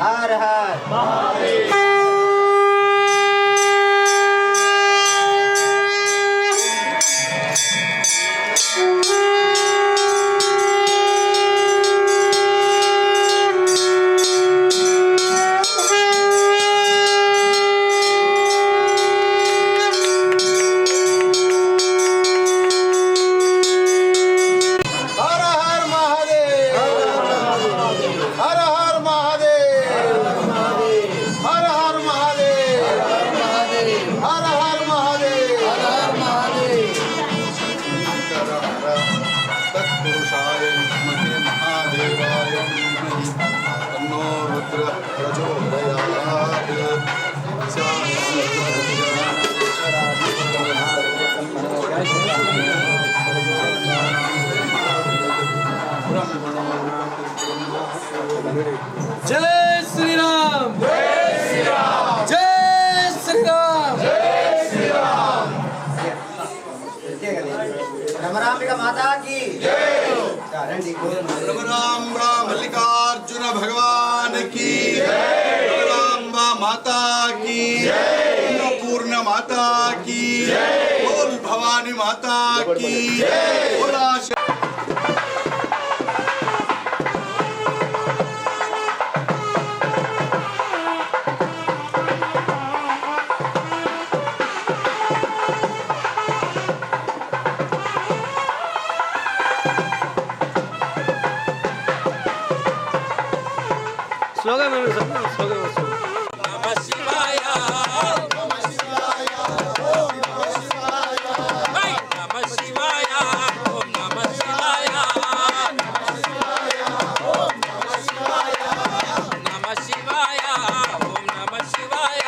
हर हर महादेव। जय श्री राम, जय श्री राम, जय श्री राम, जय श्री राम। रमरांबिका माता की जय। रमरांबा मल्लिकार्जुन भगवान की जय। रमरांबा माता की जय। पूर्ण माता की जय। बोल भवानी माता की जय। स्लोगन में स्लोगन नमः शिवाय, नमः शिवाय, ओम नमः शिवाय, नमः शिवाय, ओम नमः शिवाय, नमः शिवाय, ओम नमः शिवाय, नमः शिवाय, ओम नमः शिवाय,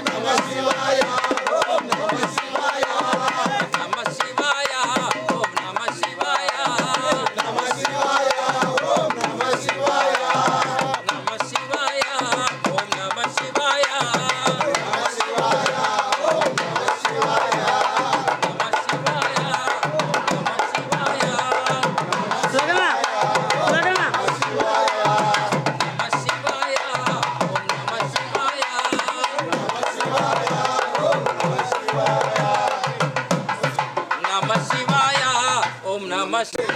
नमः शिवाय, ओम नमः शिवाय, नमः शिवाय, ओम नमः शिवाय, नमः शिवाय, ओम नमः शिवाय।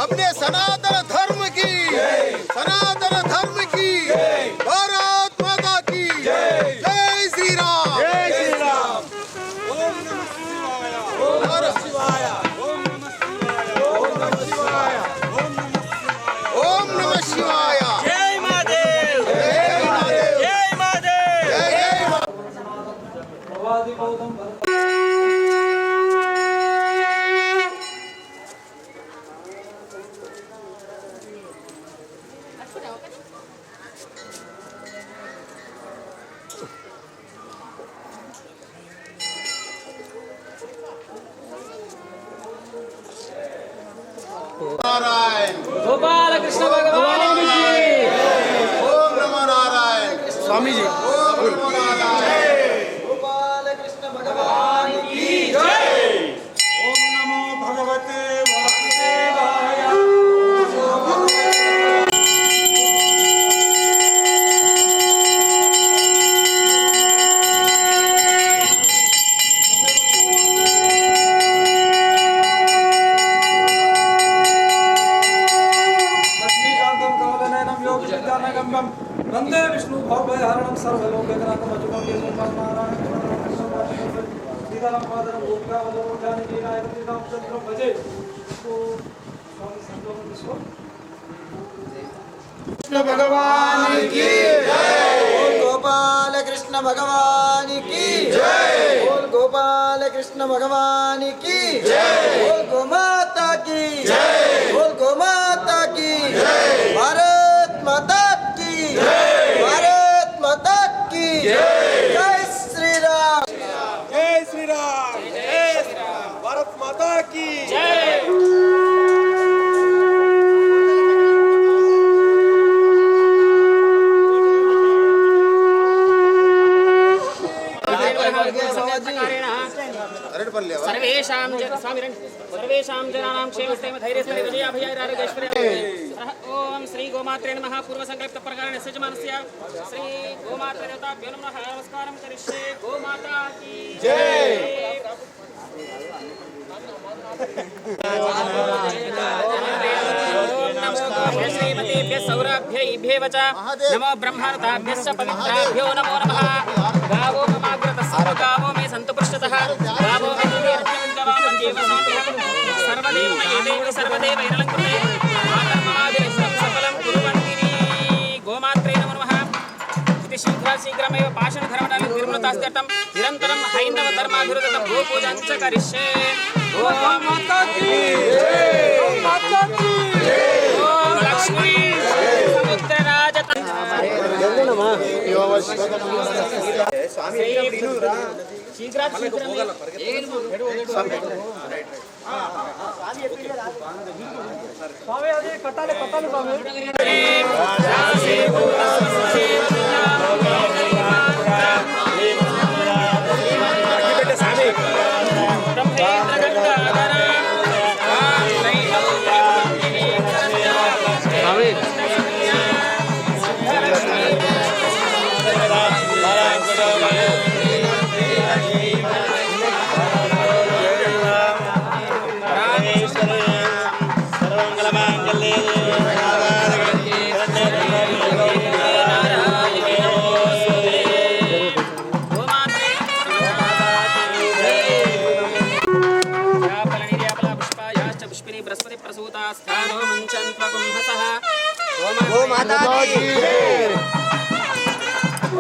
अपने सनातन धर्म की, सनातन धर्म की, भारत माता की जय श्री राम, जय श्री राम। ओम नमः शिवाय, ओम नमः शिवाय, ओम नमः शिवाय, ओम नमः शिवाय, ओम नमः शिवाय। जय महादेव, जय महादेव, जय महादेव, जय जय। नारायण गोपाल कृष्ण भगवान की ओम नमो नारायण। स्वामी जी ओम नमो नारायण। गोपाल कृष्ण भगवान की जय। ओम नमो भगवते वासुदेवाय। वंदे विष्णु भवभयहरणं सर्वलोकैकनाथं अच्युतं सीताराम माधवं गोपिकावल्लभं जानकीनायकं रामचंद्रं भजे। कृष्ण भगवान की जय। गोपाल कृष्ण भगवान की जय। बोल गोपाल कृष्ण भगवान की जय। बोल गोमाता की जय। बोल गोमाता की सर्वेषां जनानां क्षेमस्थैर्य धैर्यस्थैर्य विजयाभयारोग्यैश्वर्य ओम श्री गोमात्रे नमः पूर्वसंकल्पित प्रकारेण सजमानस्य श्री गोमात्रे देवताभ्यो नमः नमस्कारं करिष्ये गोमाता की जय श्रीमतीभ्यः सौराभ्यैभ्यः च नमो ब्रह्मार्ताभ्यश्च पवित्राभ्यो नमो नमः गावो ममाग्रतः गावो मे सन्तु पृष्ठतः गावो मे सर्वदेवैरलङ्कृते आकर्मणादिरस्तं सकलं कुर्वन्ति गोमात्रे नमो नमः इति शीघ्रमेव पाषाणधर्मणां निर्मूलतास्त्यर्थं निरन्तरं हैन्दवधर्माभिरुद्धं गोपूजां च करिष्ये ओम माता की जय ओम माता की जय ओम लक्ष्मी समुद्रराज गो माता की जय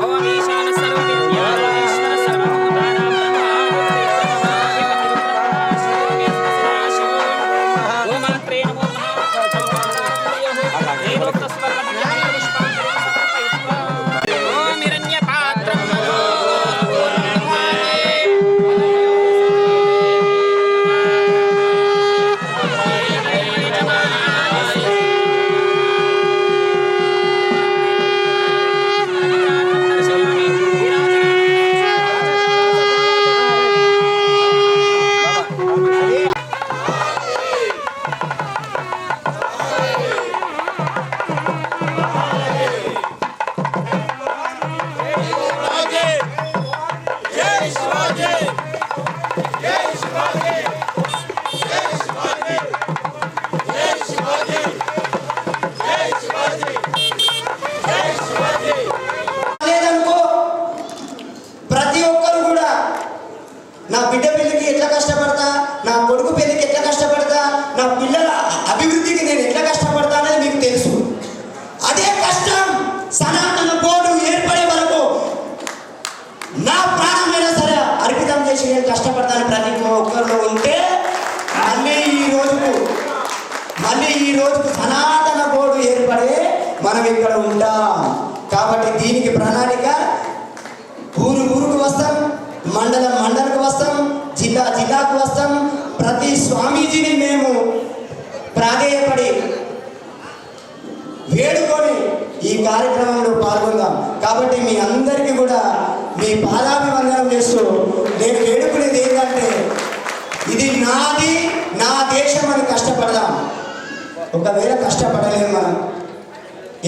ओम ईशान सर्वविद्याधीश्वर सर्वभूतानां गोमात्रे नमो ओम हिरण्यपात्रं నా బిడ్డ పెళ్లికి ఎట్లా కష్టపడతా, నా కొడుకు పెళ్లికి ఎట్లా కష్టపడతా, నా పిల్లల అభివృద్ధికి నేను ఎట్లా కష్టపడతా అనేది మీకు తెలుసు. అదే కష్టం సనాతన బోర్డు ఏర్పడే వరకు నా ప్రాణమైనా సరే అర్పితం చేసి నేను కష్టపడతాను ప్రతి ఒక్కరిలో ఉంటే మళ్ళీ ఈ రోజుకు సనాతన బోర్డు ఏర్పడే మనం ఇక్కడ ఉంటాం. కాబట్టి దీనికి ప్రణాళిక ఊరుకు వస్తాం, మండలకు వస్తాం, జిల్లాకు వస్తాం. ప్రతి స్వామీజీని మేము ప్రాధేయపడి వేడుకొని ఈ కార్యక్రమంలో పాల్గొందాం. కాబట్టి మీ అందరికీ కూడా మీ పాదాభివందనం చేస్తూ నేను వేడుకునేది ఏంటంటే ఇది నాది, నా దేశం అని కష్టపడదాం. ఒకవేళ కష్టపడలేము మనం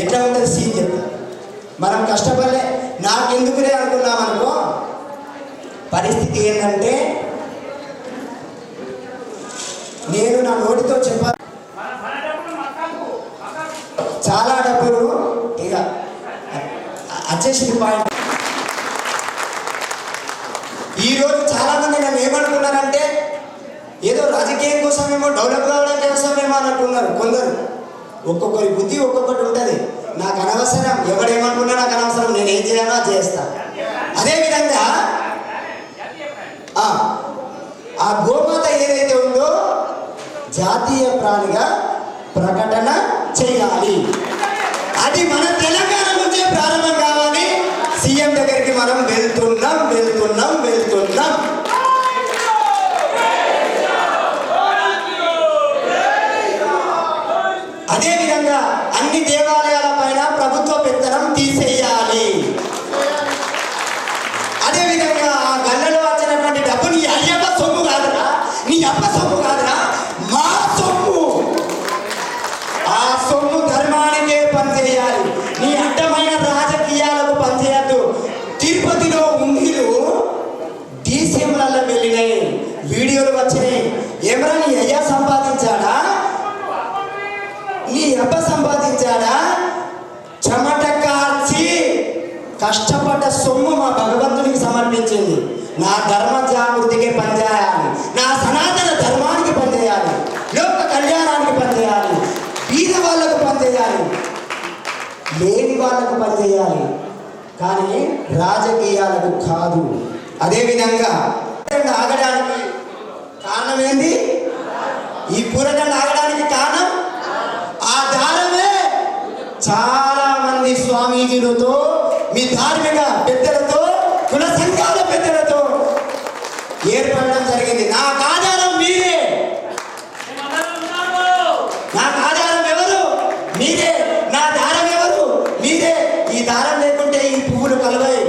ఎట్లా ఉంటుంది సీన్ చెప్తాం. మనం కష్టపడలే నాకెందుకులే అనుకున్నాం అనుకో పరిస్థితి ఏంటంటే నేను నా నోటితో చెప్పాలి చాలా డబ్బులు ఇక వచ్చేసింది పాయింట్. ఈరోజు చాలా మంది నన్ను ఏమనుకున్నారంటే ఏదో రాజకీయం కోసమేమో డెవలప్ కావడం కోసమేమో అనుకున్నారు కొందరు. ఒక్కొక్కరి బుద్ధి ఒక్కొక్కటి ఉంటుంది. నాకు అనవసరం, ఎవడేమనుకున్నా నాకు అనవసరం, నేను ఏం చేయాలో చేస్తా. అదేవిధంగా ఆ గోమాత ఏదైతే ఉందో జాతీయ ప్రాణిగా ప్రకటన చేయాలి. అది మన తెలంగాణ నుంచే ప్రారంభం కావాలి. సీఎం దగ్గరికి మనం వెళ్తున్నాం. అదేవిధంగా అన్ని దేవాలయాల పైన ప్రభుత్వ పెత్తనం తీసేయాలి. అదేవిధంగా ఆ గల్లలో వచ్చినటువంటి డబ్బు నీ అయ్యప్ప సొమ్ము కాదురా, సొమ్ము ధర్మానికే పనిచేయాలి. నీ అడ్డమైన రాజకీయాలకు పనిచేయద్దు. తిరుపతిలో ఉండిలు డీసీఎంలలో వెళ్ళినాయి, వీడియోలు వచ్చినాయి. ఏమరా నీ అయ్యా సంపాదించాడా, నీ అబ్బ సంపాదించాడా? చెమట కార్చి కష్టపడ్డ సొమ్ము మా భగవంతునికి సమర్పించింది. నా ధర్మ జాగృతికి పనిచేయాలి, నా సనాతన ధర్మానికి పనిచేయాలి, లోక కళ్యాణానికి పనిచేయాలి, బీద వాళ్ళకు పనిచేయాలి, లేని వాళ్ళకు పనిచేయాలి, కానీ రాజకీయాలకు కాదు. అదేవిధంగా ఆగడానికి కారణం ఏంది? ఈ పూరదండ ఆగడానికి కారణం ఆ దారమే చాలా మంది స్వామీజీలతో, మీ ధార్మిక పెద్దలతో, కుల సంఘాల పెద్దలతో ఏర్పడడం జరిగింది. నాకు ఆధారం మీరే, నాకు ఆధారం ఎవరు? మీరే. నా దారం ఎవరు? మీరే. ఈ దారం లేకుంటే ఈ పువ్వులు కలవయి.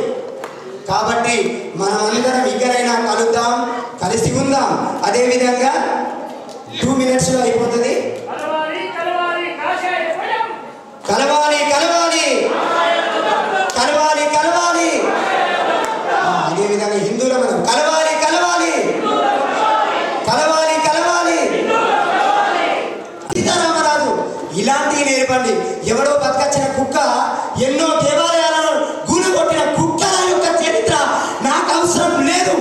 కాబట్టి మనమందరం ఇక్కడైనా కలుద్దాం, కలిసి ఉందాం. అదేవిధంగా 2 minutesలో అయిపోతుంది. కలవాలి కలవాలి కలవాలి కలవాలి. అదేవిధంగా హిందువుల మనం కలవాలి కలవాలి కలవాలి కలవాలి. సీతారామరాజు ఇలాంటివి నేర్పండి. ఎవడో బతకచ్చిన కుక్క ఎన్నో దేవాలయాలను గూలుగొట్టిన కుక్కల యొక్క చరిత్ర నాకు అవసరం లేదు,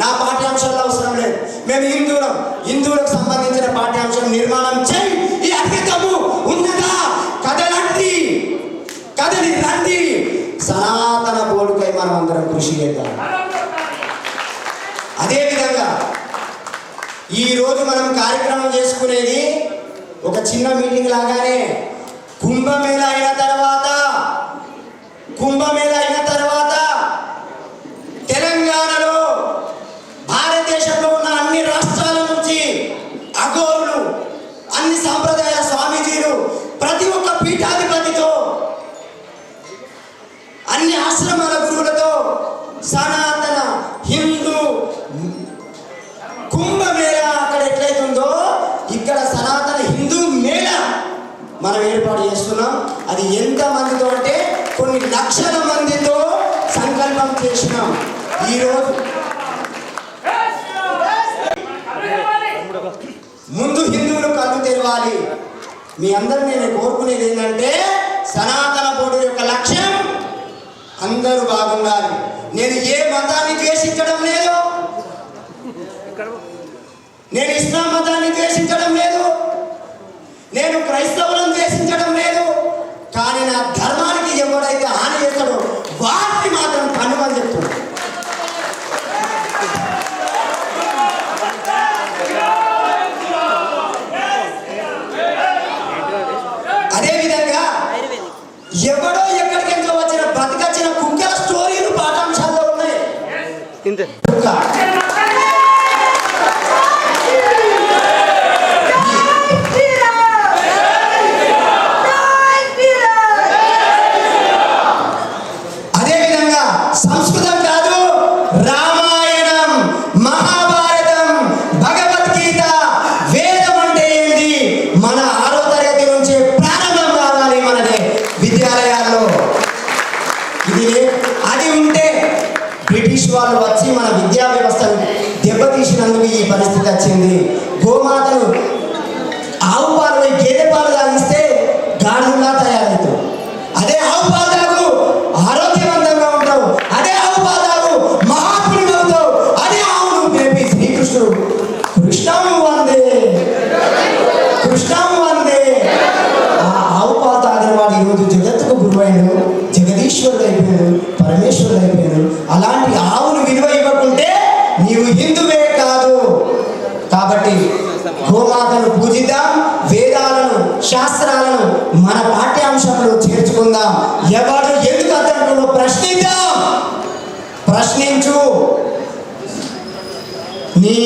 నా పాఠ్యాంశాల్లో అవసరం లేదు. మేము హిందువులకు సంబంధించిన పాఠ్యాంశం నిర్మాణం చేయి. ఈ అద్భుతము ఉన్నదా? కదలండి, కదలి రండి. సనాతన బోర్డుకై మనం అందరం కృషి చేద్దాం. అదేవిధంగా ఈరోజు మనం కార్యక్రమం చేసుకునేది ఒక చిన్న మీటింగ్ లాగానే. కుంభమేళ అయిన తర్వాత తెలంగాణలో, భారతదేశంలో ఉన్న అన్ని రాష్ట్రాల నుంచి అఘోరులు, అన్ని సాంప్రదాయ స్వామీజీలు, ప్రతి ఒక్క పీఠాధిపతితో, అన్ని ఆశ్రమాల గురువులతో సనాతన హిందూ కుంభమేళ అక్కడ ఎట్లయితుందో ఇక్కడ సనాతన హిందూ మేళ మనం ఏర్పాటు చేస్తున్నాం. అది ఎంత మందితో అంటే కొన్ని లక్షల మందితో సంకల్పం చేసినాం. ఈరోజు ముందు హిందువులు కళ్ళు తెరవాలి. మీ అందరూ నేను కోరుకునేది ఏంటంటే సనాతన బోర్డు యొక్క లక్ష్యం అందరూ బాగుండాలి. నేను ఏ మతాన్ని ద్వేషించడం లేదు, నేను ఇస్లాం మతాన్ని ద్వేషించడం లేదు, నేను క్రైస్తవులను ద్వేషించడం లేదు. కానీ నా ధర్మానికి ఎవడైతే హాని చేస్తాడో వాటిని మాత్రం కనుమని చెప్తున్నాడు. అదేవిధంగా ఎవడో ఎక్కడికెంతో వచ్చిన బతికొచ్చిన కుక్కల స్టోరీలు పాఠాంశాల్లో ఉన్నాయి. కుక్క అదేవిధంగా సంస్కృతం కాదు, రామాయణం, మహాభారతం, భగవద్గీత, వేదం అంటే ఏంటి మన 6వ తరగతి నుంచే ప్రారంభం కావాలి మనది విద్యాలయాల్లో. అది ఉంటే బ్రిటిష్ వాళ్ళు వచ్చి మన విద్యా వ్యవస్థను దెబ్బతీసినందుకు ఈ పరిస్థితి వచ్చింది. గోమాతను ఆవు పాలు గేదె పాలు తాగిస్తే గాడులా తయారవుతావు. అదే ఆవు పాలు తాగు ఆరోగ్యవంతంగా ఉంటావు. అదే ఆవు పాలు తాగు మహాత్ముడు అవుతావు. అదే ఆవును మేపి శ్రీకృష్ణుడు కృష్ణం వందే కృష్ణం వందే. ఆ ఆవు పాలు తాగిన వాడు ఈరోజు జగత్తుకు గురువైండు, జగదీశ్వరుడు అయిపోయాడు, పరమేశ్వరుడు అయిపోయాడు. అలాంటి ఆవును విలువ ఇవ్వకుంటే నీవు హిందువే కాదు. కాబట్టి గోమాతను పూజిద్దాం, వేదాలను, శాస్త్రాలను మన పాఠ్యాంశంలో చేర్చుకుందాం. ఎవరు ఎందుకు అతను ప్రశ్నిద్దాం, ప్రశ్నించు. నీ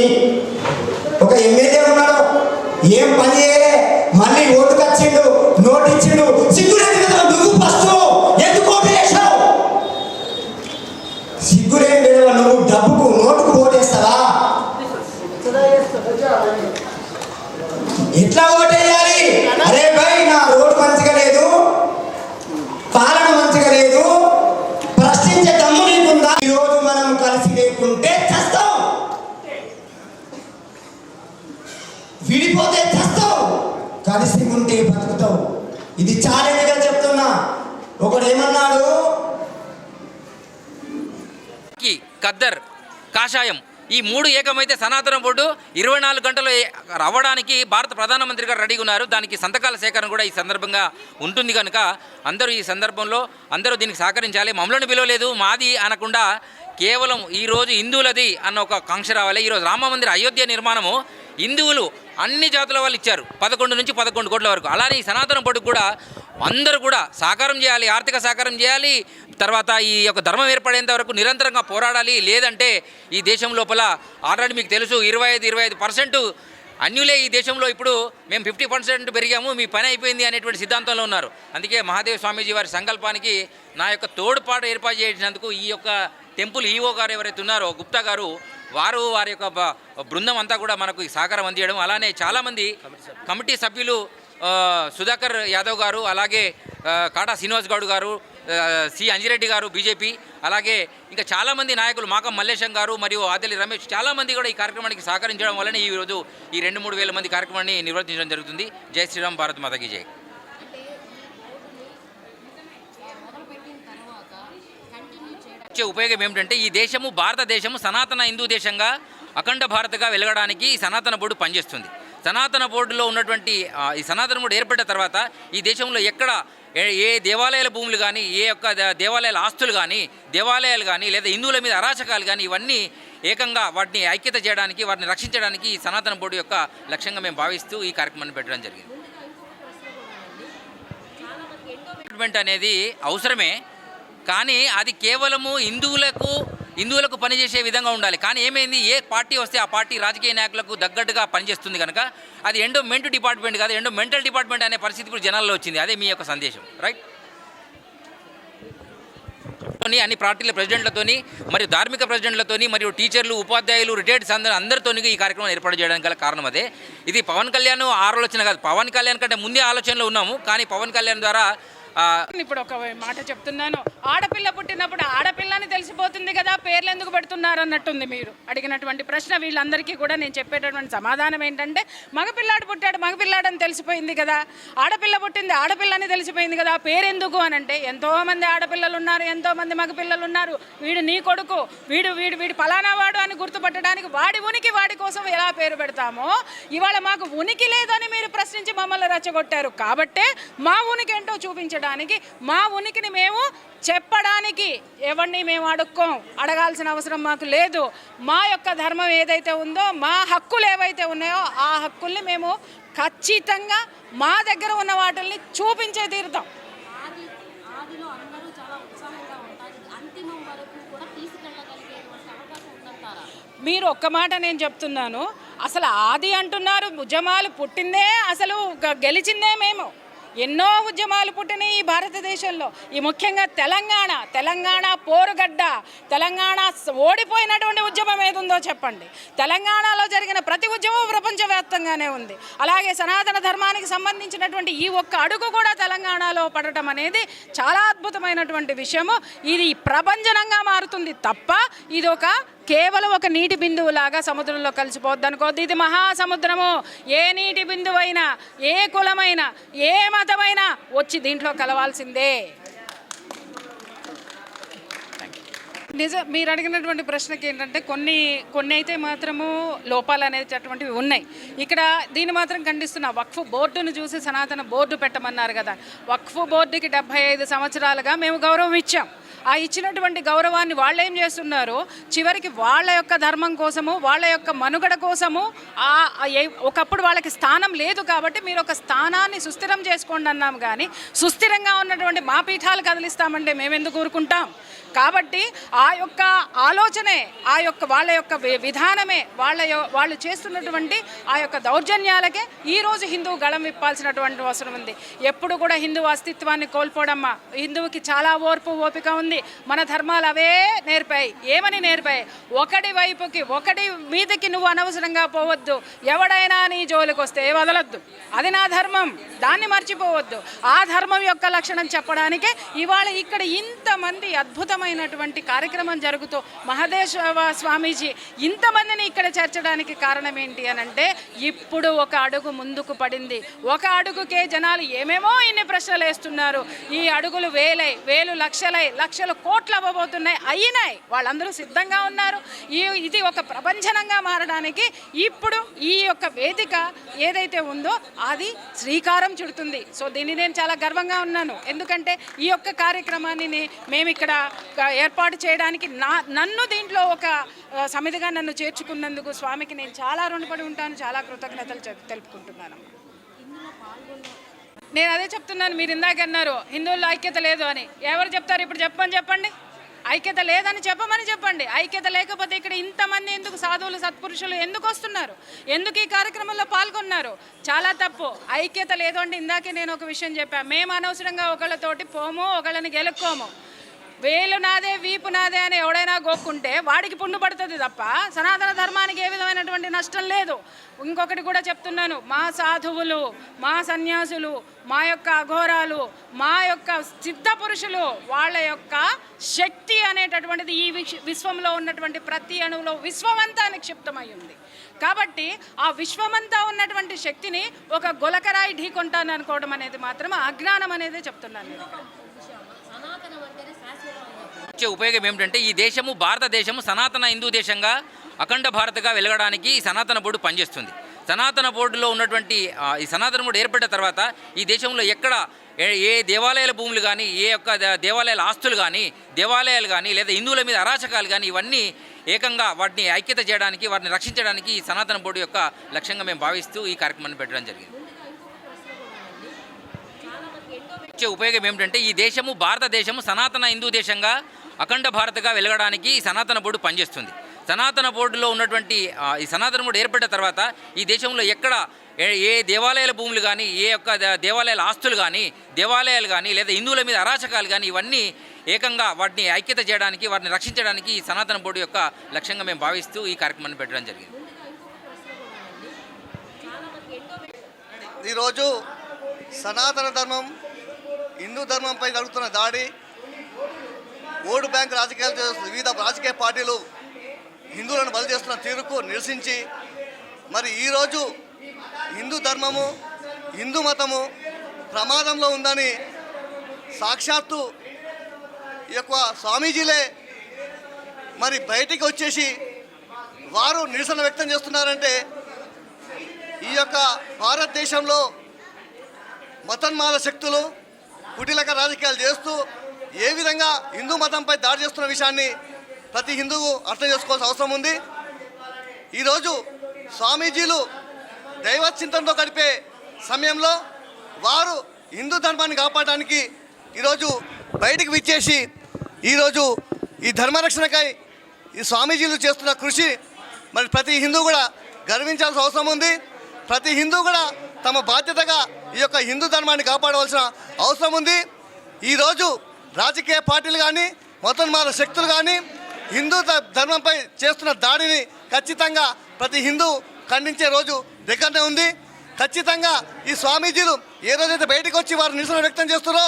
ఒక ఎమ్మెల్యే ఉన్నాడు, ఏం పని చేయలే, మళ్ళీ ఓటుకు వచ్చిండు, నోటు ఇచ్చిండు, సిగ్గులేని కదా నువ్వు ఫస్ట్ ఎందుకు ఓటు వేసావు? సిగ్గులేని విధవ నువ్వు డబ్బుకు నోటుకు ఓటేస్తావా? ఎట్లా ఓటేయాలి? అరే ఇది ఛాలెంజ్గా చెప్తున్నా. ఒకడు ఏమన్నాడు, ఖద్దర్, కాషాయం ఈ మూడు ఏకమైతే సనాతన బోర్డు 24 గంటలు అవ్వడానికి భారత ప్రధానమంత్రి గారు రెడీగా ఉన్నారు. దానికి సంతకాల సేకరణ కూడా ఈ సందర్భంగా ఉంటుంది కనుక అందరూ ఈ సందర్భంలో అందరూ దీనికి సహకరించాలి. మమ్మల్ని పిలవలేదు, మాది అనకుండా కేవలం ఈరోజు హిందువులది అన్న ఒక కాంక్ష రావాలి. ఈరోజు రామ మందిర అయోధ్య నిర్మాణము హిందువులు అన్ని జాతుల వాళ్ళు ఇచ్చారు, 11 నుంచి 11 కోట్ల వరకు. అలానే ఈ సనాతన బోర్డుకు కూడా అందరూ కూడా సహకారం చేయాలి, ఆర్థిక సహకారం చేయాలి. తర్వాత ఈ యొక్క ధర్మం ఏర్పడేంత వరకు నిరంతరంగా పోరాడాలి. లేదంటే ఈ దేశం లోపల ఆల్రెడీ మీకు తెలుసు 25% అన్యులే ఈ దేశంలో. ఇప్పుడు మేము 50% పెరిగాము, మీ పని అయిపోయింది అనేటువంటి సిద్ధాంతంలో ఉన్నారు. అందుకే మహాదేవ స్వామీజీ వారి సంకల్పానికి నా యొక్క తోడ్పాటు ఏర్పాటు చేసినందుకు ఈ యొక్క టెంపుల్ ఈవో గారు ఎవరైతే ఉన్నారో గుప్తా గారు, వారి యొక్క బృందం అంతా కూడా మనకు సహకారం అందించడం. అలానే చాలామంది కమిటీ సభ్యులు సుధాకర్ యాదవ్ గారు, అలాగే కాటా శ్రీనివాస్ గౌడ్ గారు, సి అంజిరెడ్డి గారు బీజేపీ, అలాగే ఇంకా చాలామంది నాయకులు మాకం మల్లేశం గారు మరియు ఆదిలి రమేష్ చాలామంది కూడా ఈ కార్యక్రమానికి సహకరించడం వల్లనే ఈరోజు ఈ 2-3 వేల మంది కార్యక్రమాన్ని నిర్వర్తించడం జరుగుతుంది. జై శ్రీరామ్, భారత్ మాతాకి జై. వచ్చే ఉపయోగం ఏమిటంటే ఈ దేశము భారతదేశము సనాతన హిందూ దేశంగా అఖండ భారత్గా వెలగడానికి ఈ సనాతన బోర్డు పనిచేస్తుంది. సనాతన బోర్డులో ఉన్నటువంటి ఈ సనాతన బోర్డు ఏర్పడిన తర్వాత ఈ దేశంలో ఎక్కడ ఏ దేవాలయాల భూములు కానీ, ఏ యొక్క దేవాలయాల ఆస్తులు కానీ, దేవాలయాలు కానీ, లేదా హిందువుల మీద అరాచకాలు కానీ ఇవన్నీ ఏకంగా వాటిని ఐక్యత చేయడానికి, వాటిని రక్షించడానికి ఈ సనాతన బోర్డు యొక్క లక్ష్యంగా మేము భావిస్తూ ఈ కార్యక్రమాన్ని పెట్టడం జరిగింది. అనేది అవసరమే, కానీ అది కేవలము హిందువులకు పనిచేసే విధంగా ఉండాలి. కానీ ఏమైంది, ఏ పార్టీ వస్తే ఆ పార్టీ రాజకీయ నాయకులకు తగ్గట్టుగా పనిచేస్తుంది కనుక అది ఎండోమెంట్ డిపార్ట్మెంట్ కాదు, ఎండోమెంటల్ డిపార్ట్మెంట్ అనే పరిస్థితి ఇప్పుడు జనాల్లో వచ్చింది. అదే మీ యొక్క సందేశం, రైట్? అన్ని పార్టీల ప్రెసిడెంట్లతోని మరియు ధార్మిక ప్రెసిడెంట్లతోని మరియు టీచర్లు, ఉపాధ్యాయులు, రిటైర్డ్స్ అందరితో ఈ కార్యక్రమం ఏర్పాటు చేయడానికి గల కారణం అదే. ఇది పవన్ కళ్యాణ్ ఆలోచన కాదు, పవన్ కళ్యాణ్ కంటే ముందే ఆలోచనలో ఉన్నాము. కానీ పవన్ కళ్యాణ్ ద్వారా ఇప్పుడు ఒక మాట చెప్తున్నాను, ఆడపిల్ల పుట్టినప్పుడు ఆడపిల్లని తెలిసిపోతుంది కదా, పేర్లు ఎందుకు పెడుతున్నారు అన్నట్టుంది మీరు అడిగినటువంటి ప్రశ్న. వీళ్ళందరికీ కూడా నేను చెప్పేటటువంటి సమాధానం ఏంటంటే, మగపిల్లాడు పుట్టాడు మగపిల్లాడని తెలిసిపోయింది కదా, ఆడపిల్ల పుట్టింది ఆడపిల్లని తెలిసిపోయింది కదా, పేరెందుకు అని అంటే ఎంతోమంది ఆడపిల్లలు ఉన్నారు, ఎంతోమంది మగపిల్లలు ఉన్నారు. వీడు నీ కొడుకు, వీడు వీడు వీడు పలానా వాడు అని గుర్తుపట్టడానికి వాడి ఉనికి వాడి కోసం ఎలా పేరు పెడతామో, ఇవాళ మాకు ఉనికి లేదని మీరు ప్రశ్నించి మమ్మల్ని రెచ్చగొట్టారు. కాబట్టే మా ఉనికి ఏంటో చూపించడానికి, మా ఉనికిని మేము చెప్పడానికి ఎవరిని మేము అడగాల్సిన అవసరం మాకు లేదు. మా యొక్క ధర్మం ఏదైతే ఉందో, మా హక్కులు ఏవైతే ఉన్నాయో ఆ హక్కుల్ని మేము ఖచ్చితంగా మా దగ్గర ఉన్న వాటిల్ని చూపించే తీరుతాం. మీరు ఒక్క మాట నేను చెప్తున్నాను, అసలు ఆది అంటున్నారు, ఉద్యమాలు పుట్టిందే అసలు గెలిచిందే మేము. ఎన్నో ఉద్యమాలు పుట్టినాయి ఈ భారతదేశంలో. ఈ ముఖ్యంగా తెలంగాణ పోరుగడ్డ, తెలంగాణ ఓడిపోయినటువంటి ఉద్యమం ఏది ఉందో చెప్పండి. తెలంగాణలో జరిగిన ప్రతి ఉద్యమం ప్రపంచవ్యాప్తంగానే ఉంది. అలాగే సనాతన ధర్మానికి సంబంధించినటువంటి ఈ ఒక్క అడుగు కూడా తెలంగాణలో పడటం అనేది చాలా అద్భుతమైనటువంటి విషయము. ఇది ప్రభంజనంగా మారుతుంది తప్ప ఇది కేవలం ఒక నీటి బిందువులాగా సముద్రంలో కలిసిపోద్ది అనుకోద్ది. ఇది మహాసముద్రము. ఏ నీటి బిందువైనా, ఏ కులమైనా, ఏ మతమైనా వచ్చి దీంట్లో కలవాల్సిందే. మీరు అడిగినటువంటి ప్రశ్నకి ఏంటంటే కొన్ని అయితే మాత్రము లోపాలు అనేటటువంటివి ఉన్నాయి. ఇక్కడ దీన్ని మాత్రం ఖండిస్తున్నా. వక్ఫ్ బోర్డును చూసి సనాతన బోర్డు పెట్టమన్నారు కదా, వక్ఫ్ బోర్డుకి 75 సంవత్సరాలుగా మేము గౌరవం ఇచ్చాం. ఆ ఇచ్చినటువంటి గౌరవాన్ని వాళ్ళు ఏం చేస్తున్నారు, చివరికి వాళ్ళ యొక్క ధర్మం కోసము, వాళ్ళ యొక్క మనుగడ కోసము, ఒకప్పుడు వాళ్ళకి స్థానం లేదు కాబట్టి మీరు ఒక స్థానాన్ని సుస్థిరం చేసుకోండి అన్నాం. కానీ సుస్థిరంగా ఉన్నటువంటి మా పీఠాలు కదిలిస్తామంటే మేమెందుకు ఊరుకుంటాం? కాబట్టి ఆ యొక్క ఆలోచనే, ఆ యొక్క వాళ్ళ యొక్క విధానమే, వాళ్ళు చేస్తున్నటువంటి ఆ యొక్క దౌర్జన్యాలకే ఈరోజు హిందువు గళం విప్పాల్సినటువంటి అవసరం ఉంది. ఎప్పుడు కూడా హిందువు అస్తిత్వాన్ని కోల్పోవడమ్మా. హిందువుకి చాలా ఓర్పు ఓపిక ఉంది. ఉంది. మన ధర్మాలు అవే నేర్పాయి. ఏమని నేర్పాయి? ఒకటి వైపుకి ఒకటి మీదకి నువ్వు అనవసరంగా పోవద్దు, ఎవడైనా నీ జోలికి వస్తే వదలొద్దు, అది నా ధర్మం, దాన్ని మర్చిపోవద్దు. ఆ ధర్మం యొక్క లక్షణం చెప్పడానికే ఇవాళ ఇక్కడ ఇంతమంది అద్భుతమైనటువంటి కార్యక్రమం జరుగుతూ మహదేశ్వర స్వామీజీ ఇంతమందిని ఇక్కడ చేర్చడానికి కారణం ఏంటి అని అంటే, ఇప్పుడు ఒక అడుగు ముందుకు పడింది. ఒక అడుగుకే జనాలు ఏమేమో ఇన్ని ప్రశ్నలు వేస్తున్నారు. ఈ అడుగులు వేలు లక్షలు కోట్లు అవ్వబోతున్నాయి, అయినాయి, వాళ్ళందరూ సిద్ధంగా ఉన్నారు. ఇది ఒక ప్రపంచనంగా మారడానికి ఇప్పుడు ఈ యొక్క వేదిక ఏదైతే ఉందో అది శ్రీకారం చుడుతుంది. సో దీన్ని నేను చాలా గర్వంగా ఉన్నాను. ఎందుకంటే ఈ యొక్క కార్యక్రమాన్ని మేము ఇక్కడ ఏర్పాటు చేయడానికి నన్ను దీంట్లో ఒక సమితిగా నన్ను చేర్చుకున్నందుకు స్వామికి నేను చాలా రుణపడి ఉంటాను, చాలా కృతజ్ఞతలు తెలుపుకుంటున్నాను. నేను అదే చెప్తున్నాను, మీరు ఇందాక అన్నారు హిందువుల్లో ఐక్యత లేదు అని. ఎవరు చెప్తారు? ఇప్పుడు చెప్పండి. ఐక్యత లేదని చెప్పండి. ఐక్యత లేకపోతే ఇక్కడ ఇంతమంది ఎందుకు సాధువులు సత్పురుషులు ఎందుకు వస్తున్నారు? ఎందుకు ఈ కార్యక్రమంలో పాల్గొన్నారు? చాలా తప్పు. ఐక్యత లేదు అంటే ఇందాకే నేను ఒక విషయం చెప్పాను, మేము అనవసరంగా ఒకళ్ళతోటి పోము, ఒకళ్ళని గెలుక్కోము. వేలు నాదే వీపు నాదే అని ఎవడైనా గోక్కుంటే వాడికి పుండు పడుతుంది తప్ప సనాతన ధర్మానికి ఏ విధమైనటువంటి నష్టం లేదు. ఇంకొకటి కూడా చెప్తున్నాను, మా సాధువులు, మా సన్యాసులు, మా యొక్క అఘోరాలు, మా యొక్క సిద్ధ పురుషులు, వాళ్ళ యొక్క శక్తి అనేటటువంటిది ఈ విశ్వంలో ఉన్నటువంటి ప్రతి అణువులో విశ్వమంతా నిక్షిప్తమై ఉంది. కాబట్టి ఆ విశ్వమంతా ఉన్నటువంటి శక్తిని ఒక గులకరాయి ఢీకొంటాను అనుకోవడం అనేది మాత్రం అజ్ఞానం అనేది చెప్తున్నాను నేను. వచ్చే ఉపయోగం ఏమిటంటే ఈ దేశము భారతదేశము సనాతన హిందూ దేశంగా అఖండ భారత్గా వెలగడానికి ఈ సనాతన బోర్డు పనిచేస్తుంది. సనాతన బోర్డులో ఉన్నటువంటి ఈ సనాతన బోర్డు ఏర్పడిన తర్వాత ఈ దేశంలో ఎక్కడ ఏ దేవాలయాల భూములు కానీ, ఏ యొక్క దేవాలయాల ఆస్తులు కానీ, దేవాలయాలు కానీ, లేదా హిందువుల మీద అరాచకాలు కానీ, ఇవన్నీ ఏకంగా వాటిని ఐక్యత చేయడానికి, వాటిని రక్షించడానికి ఈ సనాతన బోర్డు యొక్క లక్ష్యంగా మేము భావిస్తూ ఈ కార్యక్రమాన్ని పెట్టడం జరిగింది. వచ్చే ఉపయోగం ఏమిటంటే ఈ దేశము భారతదేశము సనాతన హిందూ దేశంగా అఖండ భారత్గా వెలగడానికి ఈ సనాతన బోర్డు పనిచేస్తుంది. సనాతన బోర్డులో ఉన్నటువంటి ఈ సనాతన బోర్డు ఏర్పడిన తర్వాత ఈ దేశంలో ఎక్కడ ఏ దేవాలయాల భూములు కానీ, ఏ యొక్క దేవాలయాల ఆస్తులు కానీ, దేవాలయాలు కానీ, లేదా హిందువుల మీద అరాచకాలు కానీ, ఇవన్నీ ఏకంగా వాటిని ఐక్యత చేయడానికి, వాటిని రక్షించడానికి ఈ సనాతన బోర్డు యొక్క లక్ష్యంగా మేము భావిస్తూ ఈ కార్యక్రమాన్ని పెట్టడం జరిగింది. ఈరోజు సనాతన ధర్మం, హిందూ ధర్మంపై జరుగుతున్న దాడి, ఓటు బ్యాంక్ రాజకీయాలు చేస్తున్న వివిధ రాజకీయ పార్టీలు హిందువులను బలి చేస్తున్న తీరుకు నిరసించి మరి ఈరోజు హిందూ ధర్మము, హిందూ మతము ప్రమాదంలో ఉందని సాక్షాత్తు ఈ యొక్క స్వామీజీలే మరి బయటికి వచ్చేసి వారు నిరసన వ్యక్తం చేస్తున్నారంటే ఈ యొక్క భారతదేశంలో మతన్మాద శక్తులు కుటిలక రాజకీయాలు చేస్తూ ఏ విధంగా హిందూ మతంపై దాడి చేస్తున్న విషయాన్ని ప్రతి హిందువు అర్థం చేసుకోవాల్సిన అవసరం ఉంది. ఈరోజు స్వామీజీలు దైవచింతనతో గడిపే సమయంలో వారు హిందూ ధర్మాన్ని కాపాడడానికి ఈరోజు బయటికి విచ్చేసి ఈరోజు ఈ ధర్మరక్షణకై ఈ స్వామీజీలు చేస్తున్న కృషి మరి ప్రతి హిందూ కూడా గర్వించాల్సిన అవసరం ఉంది. ప్రతి హిందూ కూడా తమ బాధ్యతగా ఈ యొక్క హిందూ ధర్మాన్ని కాపాడవలసిన అవసరం ఉంది. ఈరోజు రాజకీయ పార్టీలు కానీ, మతోన్మాద శక్తులు కానీ హిందూ ధర్మంపై చేస్తున్న దాడిని ఖచ్చితంగా ప్రతి హిందూ ఖండించే రోజు దగ్గరనే ఉంది. ఖచ్చితంగా ఈ స్వామీజీలు ఏ రోజైతే బయటకు వచ్చి వారు నిరసన వ్యక్తం చేస్తారో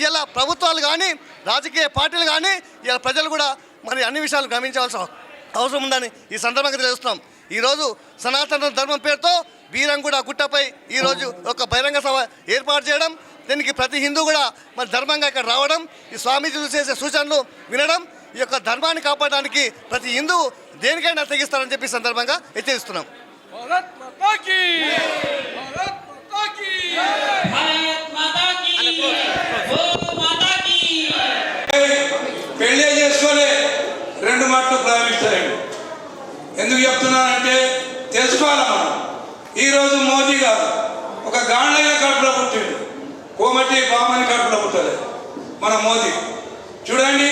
ఇలా ప్రభుత్వాలు కానీ, రాజకీయ పార్టీలు కానీ, ఇలా ప్రజలు కూడా మరి అన్ని విషయాలు గమనించవలసిన అవసరం ఉందని ఈ సందర్భంగా తెలుస్తున్నాం. ఈరోజు సనాతన ధర్మం పేరుతో బీరంగూడ గుట్టపై ఈరోజు ఒక బహిరంగ సభ ఏర్పాటు చేయడం, దీనికి ప్రతి హిందూ కూడా మరి ధర్మంగా ఇక్కడ రావడం, ఈ స్వామీజీలు చేసే సూచనలు వినడం, ఈ యొక్క ధర్మాన్ని కాపాడడానికి ప్రతి హిందూ దేనికైనా తెగిస్తారని చెప్పి సందర్భంగా హెచ్చరిస్తున్నాం. పెళ్ళే చేసుకొని 2 మాటలు ప్రారంభిస్తారండి. ఎందుకు చెప్తున్నానంటే తెలుసుకోవాలి మనం. ఈరోజు మోదీ గారు ఒక గాండ్లైన కడుపులో పుట్టిండు, కోమటి బామని కడుపులో పుట్టలేదు మన మోదీ. చూడండి,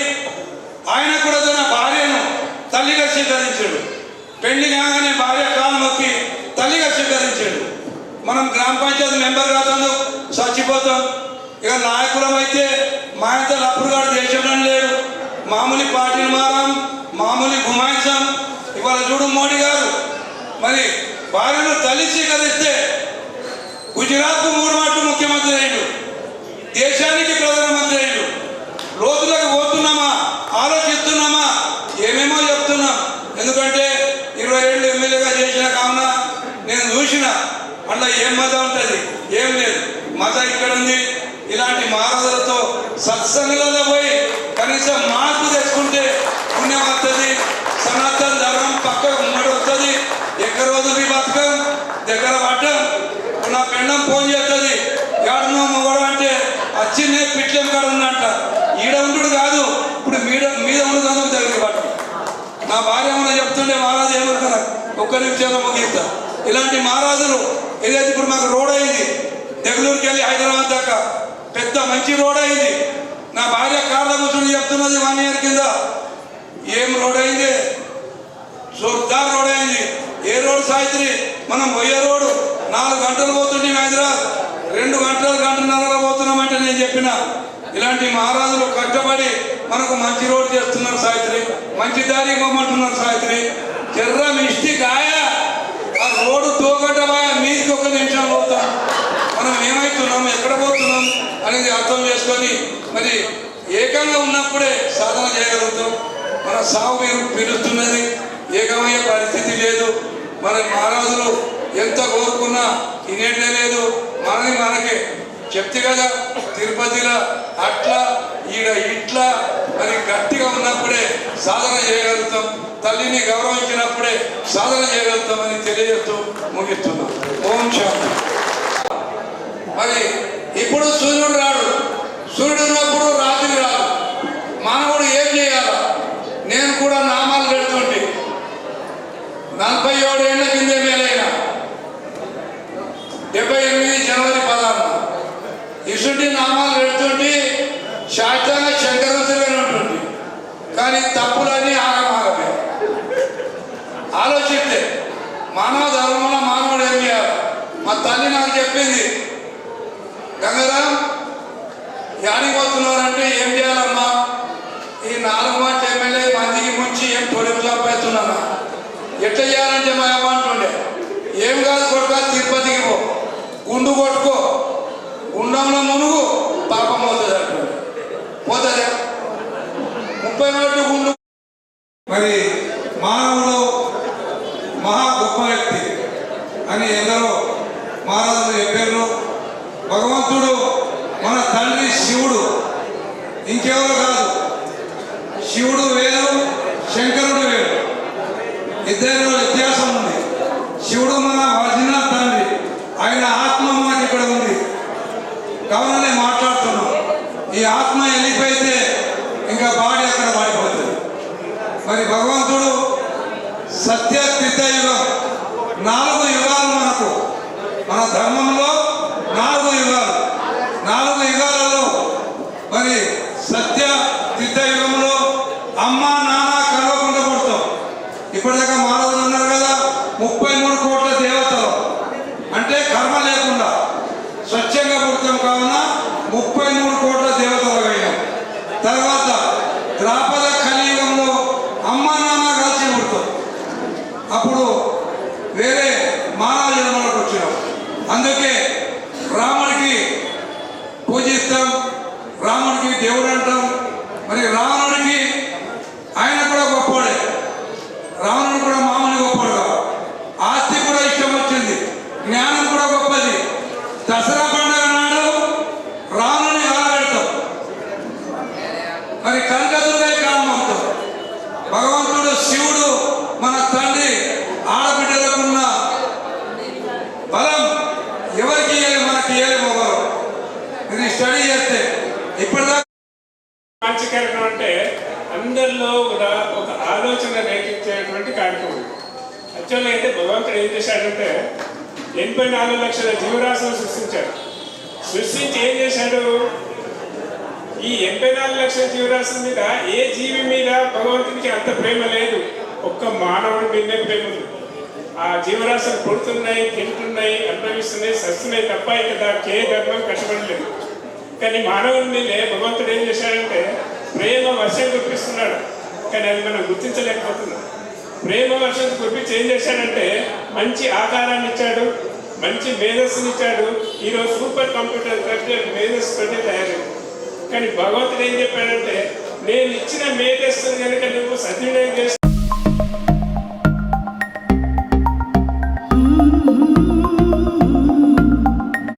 ఆయన కూడా తన భార్యను తల్లిగా స్వీకరించాడు. పెళ్లి కాగానే భార్య కాలు మొక్కి తల్లిగా స్వీకరించాడు. మనం గ్రామ పంచాయతీ మెంబర్ కాదు చచ్చిపోతాం. ఇక నాయకులం అయితే మా ఇంత లప్పుడుగాడు దేశంలో లేడు, మామూలు పార్టీలు మారాం, మామూలు గుమాయించాం. ఇవాళ చూడు మోడీ గారు మరి భార్యను తల్లి స్వీకరిస్తే గుజరాత్కు 3 మాటలు ముఖ్యమంత్రి అయ్యాడు, దేశానికి ప్రధానమంత్రి అయ్యాడు. లోతులకు పోతున్నామా, ఆలోచిస్తున్నామా, ఏమేమో చెప్తున్నాం. ఎందుకంటే 20 ఏళ్ళు ఎమ్మెల్యేగా చేసిన కావున నేను చూసిన అందులో ఏం మతం ఉంటుంది, ఏం లేదు. మతం ఇక్కడ ఉంది. ఇలాంటి మహారాజులతో సత్సంగులలో పోయి కనీసం మార్పు తెచ్చుకుంటే పుణ్యం వస్తుంది. సనాతన ధర్మం పక్కకు ఉమ్మడి వస్తుంది. ఎక్కడ రోజుకి బతకం, దగ్గర పడ్డం. నా పెండం ఫోన్ చేస్తుంది, ఏడనో మొగడం అంటే వచ్చిందే పిట్లం కాడ ఉన్నంట. ఈడ ఉండు కాదు, ఇప్పుడు మీద ఉండదు దగ్గరికి పట్టు. నా భార్య ఏమన్నా చెప్తుండే మహారాజు ఏమనుకున్నా, ఒక్క నిమిషంలో ముగిస్తా. ఇలాంటి మహారాజులు ఏదైతే ఇప్పుడు మాకు రోడ్ అయింది, బెంగళూరుకి వెళ్ళి హైదరాబాద్ దాకా పెద్ద మంచి రోడ్ అయింది. నా భార్య కార్లో కూర్చొని చెప్తున్నది 1 ఇయర్ కింద, ఏం రోడ్ అయింది, జోర్దార్ రోడ్ అయింది. ఏ రోడ్ సాయిత్రి, మనం పోయే రోడ్డు 4 గంటలు పోతుంటే హైదరాబాద్ 2 గంటలు 1.5 పోతున్నామంటే నేను చెప్పిన ఇలాంటి మహారాజులు కష్టపడి మనకు మంచి రోడ్డు చేస్తున్నారు సాయిత్రి, మంచి దారి ఇవ్వమంటున్నారు సాయిత్రి. చెర్ర మిష్టి గాయ ఆ రోడ్డు తోగటబాయ మీదికి 1 నిమిషం పోతాం. మనం ఏమవుతున్నాం, ఎక్కడ పోతున్నాం అనేది అర్థం చేసుకొని మరి ఏకంగా ఉన్నప్పుడే సాధన చేయగలుగుతాం. మన సాగు పిలుస్తున్నది, ఏకమయ్యే పరిస్థితి లేదు. మన మహారాజులు ఎంత కోరుకున్నా తినేట్లే లేదు. మనకే చెప్తే కదా తిరుపతిలో అట్లా ఈడ ఇట్లా మరి గట్టిగా ఉన్నప్పుడే సాధన చేయగలుగుతాం. తల్లిని గౌరవించినప్పుడే సాధన చేయగలుగుతామని తెలియజేస్తూ ముగిస్తున్నాం. ఓం శాంతి. మరి ఇప్పుడు సూర్యుడు రాడు, సూర్యుడు ఉన్నప్పుడు రాత్రి రాదు. మానవుడు ఏం చేయాలి? నేను కూడా నామాలు పెడుతుంటే 47 ఏళ్ల కింద మేలైన 78 జనవరి 16 ఇసుంటి నామాలు పెడుతుంటే శాస్త్రంగా శంకరవతులుగానే ఉంటుంది. కానీ తప్పులన్నీ ఆగమాగమే. ఆలోచిస్తే మానవ ధర్మంలో మానవుడు ఏం చేయాలి? మా తల్లి నాకు చెప్పింది, గంగారాం యాడికి పోతున్నారంటే ఏం చేయాలమ్మా, ఈ 4 మాట ఎమ్మెల్యే మందికి ముంచి ఏం తొలిపు సంపాదిస్తున్నానా, ఎట్లా చేయాలంటే మా అమ్మ అంటుండే, ఏం కాదు కొడుక, తిరుపతికి పో, గుండు కొట్టుకో, గుండంలో మునుగు, పాపం పోతుంది అంటుండే. పోతుందా? 30 నోట్లు గుండు. మరి మానవుడు మహా గొప్ప వ్యక్తి అని ఎందరో మహారాజులు చెప్పారు. భగవంతుడు మన తండ్రి శివుడు, ఇంకెవరు కాదు. శివుడు వేరు, శంకరుడు వేరు, ఇద్దరు వ్యత్యాసం ఉంది. శివుడు మన ఒరిజినల్ తండ్రి, ఆయన ఆత్మ మనకి ఇక్కడ ఉంది. కావాలనే మాట్లాడుతున్నాం. ఈ ఆత్మ వెళ్ళిపోతే ఇంకా బాడీ అక్కడ పడిపోతుంది. మరి భగవంతుడు సత్య త్రితయుగం 4 యుగాలు మనకు, మన ధర్మంలో 4 యుగాలు. 4 యుగాలలో మరి సత్య త్రితయుగంలో అమ్మ నాన్న కలవకుండా పుడతాం. ఇప్పటిదాకా మహారాజులు ఉన్నారు కదా, 33 కోట్ల దేవతలు అంటే కర్మ లేకుండా స్వచ్ఛంగా పుడతాం. కావున 33 కోట్ల దేవతలు అయ్యాం. తర్వాత ద్రాపద కలియుగంలో అమ్మ నాన్న కలిసి పుడతాం. అప్పుడు వేరే మానవ జన్మలకు వచ్చినాం. అందుకే రాముడికి పూజిస్తాం, రాముడికి దేవుడు అంటాం. మరి రావణుడికి ఆయన కూడా గొప్పవాడే, రావణుడు కూడా మామూలు గొప్పవాడు. ఆస్తి కూడా ఇష్టం వచ్చింది, జ్ఞానం కూడా గొప్పది. దసరా పండుగ నాడు రావణుని కాలబెడతాం, మరి కనకదుర్గై కారణమవుతాం. భగవంతుడు శివుడు మన తండ్రి ఆడబిడ్డలకున్న బలం ఎవరికి ఇవ్వాలి, మనకి ఇవ్వాలి. మొగలు ఇది స్టడీ చేస్తే ఇప్పటిదాకా మంచి కార్యక్రమం అంటే అందరిలో కూడా ఒక ఆలోచన రేకెత్తేటువంటి కార్యక్రమం. యాక్చువల్గా అయితే భగవంతుడు ఏం చేశాడంటే 84 లక్షల జీవరాశులను సృష్టించాడు. సృష్టించి ఏం చేశాడు? ఈ 84 లక్షల జీవరాశుల మీద ఏ జీవి మీద భగవంతునికి అంత ప్రేమ లేదు, ఒక్క మానవుడి మీదనే ప్రేమ ఉంది. ఆ జీవరాశులు పుడుతున్నాయి, తింటున్నాయి, అనుభవిస్తున్నాయి, సస్తున్నాయి తప్ప ఇక దానికి ఏ ధర్మం కష్టపడలేదు. కానీ మానవుడి మీదే భగవంతుడు ఏం చేశాడంటే ప్రేమ వర్షం కురిపిస్తున్నాడు, కానీ అది మనం గుర్తించలేకపోతున్నాం. ప్రేమ వర్షం కురిపించి ఏం చేశాడంటే మంచి ఆకారాన్ని ఇచ్చాడు, మంచి మేధస్సుని ఇచ్చాడు. ఈరోజు సూపర్ కంప్యూటర్ మేధస్సు తోటే తయారైంది. కానీ భగవంతుడు ఏం చెప్పాడంటే నేను ఇచ్చిన మేధస్సుని కనుక నువ్వు సద్వినియోగం చేస్తే